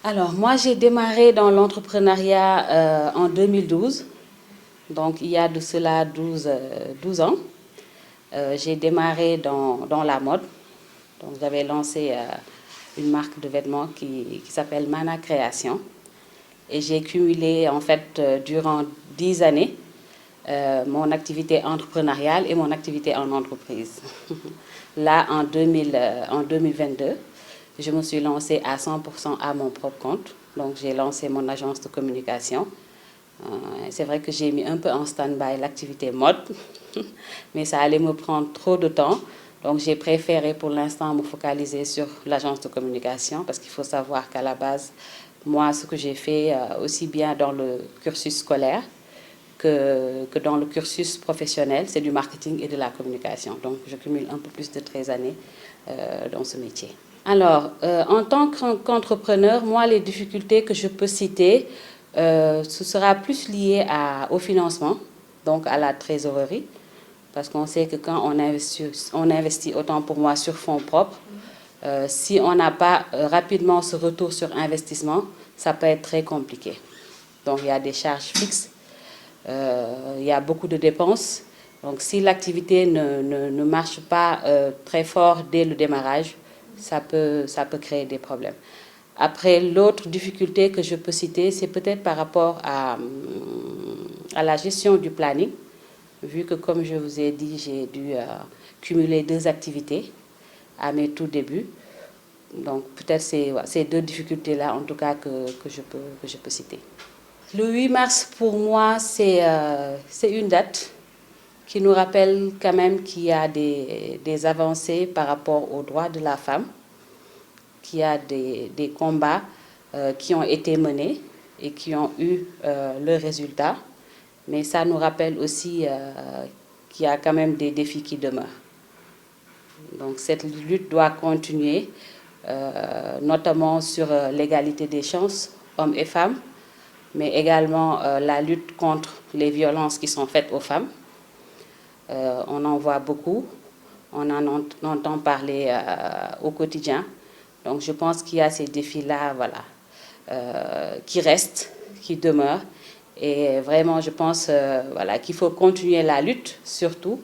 Alors, moi, j'ai démarré dans l'entrepreneuriat en 2012, donc il y a de cela 12 ans. J'ai démarré dans la mode, donc j'avais lancé une marque de vêtements qui s'appelle Mana Création. Et j'ai cumulé, en fait, durant 10 années, mon activité entrepreneuriale et mon activité en entreprise. Là, en 2022, je me suis lancée à 100% à mon propre compte. Donc, j'ai lancé mon agence de communication. C'est vrai que j'ai mis un peu en stand-by l'activité mode, mais ça allait me prendre trop de temps. Donc, j'ai préféré pour l'instant me focaliser sur l'agence de communication parce qu'il faut savoir qu'à la base, moi, ce que j'ai fait aussi bien dans le cursus scolaire que dans le cursus professionnel, c'est du marketing et de la communication. Donc, je cumule un peu plus de 13 années dans ce métier. Alors, en tant qu'entrepreneur, moi, les difficultés que je peux citer, ce sera plus lié au financement, donc à la trésorerie, parce qu'on sait que quand on investit autant pour moi sur fonds propres, si on n'a pas rapidement ce retour sur investissement, ça peut être très compliqué. Donc, il y a des charges fixes, il y a beaucoup de dépenses. Donc, si l'activité ne marche pas très fort dès le démarrage, ça peut créer des problèmes. Après, l'autre difficulté que je peux citer, c'est peut-être par rapport à la gestion du planning, vu que, comme je vous ai dit, j'ai dû cumuler 2 activités à mes tout débuts. Donc, peut-être ces 2 difficultés-là, en tout cas, que je peux citer. Le 8 mars, pour moi, c'est une date qui nous rappelle quand même qu'il y a des avancées par rapport aux droits de la femme, qu'il y a des combats qui ont été menés et qui ont eu le résultat. Mais ça nous rappelle aussi qu'il y a quand même des défis qui demeurent. Donc cette lutte doit continuer, notamment sur l'égalité des chances, hommes et femmes, mais également la lutte contre les violences qui sont faites aux femmes. On en voit beaucoup, on en entend parler au quotidien. Donc je pense qu'il y a ces défis-là, voilà, qui restent, qui demeurent. Et vraiment, je pense qu'il faut continuer la lutte, surtout,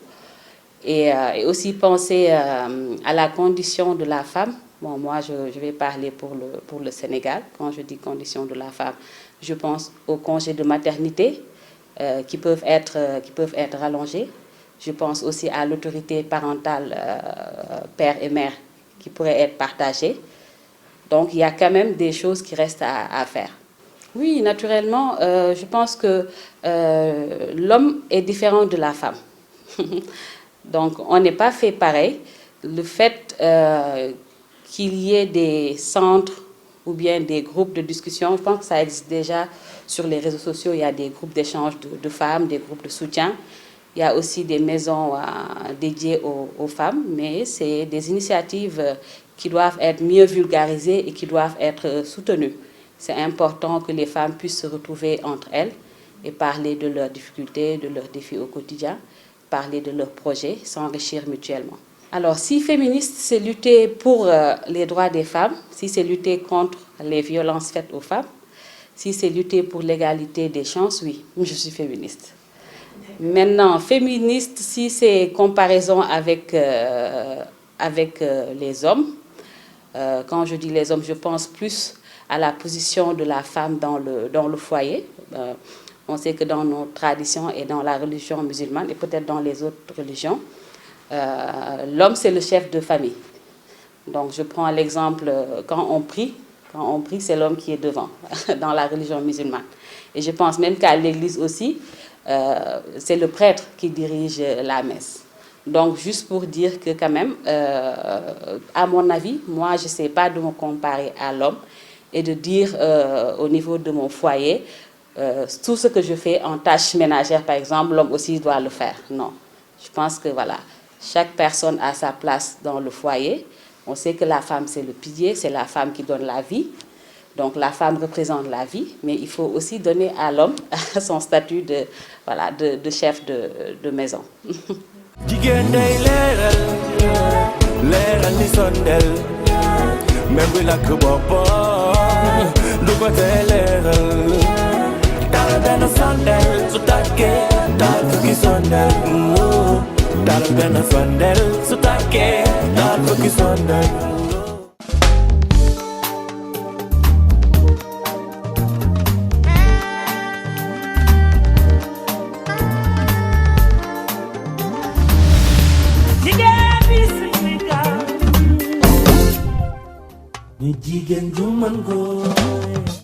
et aussi penser à la condition de la femme. Bon, moi, je vais parler pour le Sénégal. Quand je dis condition de la femme, je pense aux congés de maternité qui peuvent être rallongés. Je pense aussi à l'autorité parentale père et mère qui pourrait être partagée. Donc, il y a quand même des choses qui restent à faire. Oui, naturellement, je pense que l'homme est différent de la femme. Donc, on n'est pas fait pareil. Le fait qu'il y ait des centres ou bien des groupes de discussion, je pense que ça existe déjà sur les réseaux sociaux. Il y a des groupes d'échange de femmes, des groupes de soutien. Il y a aussi des maisons dédiées aux femmes, mais c'est des initiatives qui doivent être mieux vulgarisées et qui doivent être soutenues. C'est important que les femmes puissent se retrouver entre elles et parler de leurs difficultés, de leurs défis au quotidien, parler de leurs projets, s'enrichir mutuellement. Alors, si féministe, c'est lutter pour les droits des femmes, si c'est lutter contre les violences faites aux femmes, si c'est lutter pour l'égalité des chances, oui, je suis féministe. Maintenant, féministe, si c'est comparaison avec les hommes, quand je dis les hommes, je pense plus à la position de la femme dans le foyer. On sait que dans nos traditions et dans la religion musulmane et peut-être dans les autres religions, l'homme c'est le chef de famille. Donc je prends l'exemple, quand on prie, c'est l'homme qui est devant dans la religion musulmane. Et je pense même qu'à l'église aussi, c'est le prêtre qui dirige la messe. Donc, juste pour dire que quand même, à mon avis, moi, je ne sais pas de me comparer à l'homme et de dire au niveau de mon foyer, tout ce que je fais en tâches ménagères, par exemple, l'homme aussi doit le faire. Non. Je pense que voilà, chaque personne a sa place dans le foyer. On sait que la femme, c'est le pilier, c'est la femme qui donne la vie. Donc la femme représente la vie, mais il faut aussi donner à l'homme son statut de, voilà, de chef de maison. Jigéen day leeral leeral ni sondel même bi lakk boppam du ko tee leeral taal benn sondel su tàkkee taal fukki sondel taal benn sondel su tàkkee taal fukki sondel. Ni jigéen ju mën góor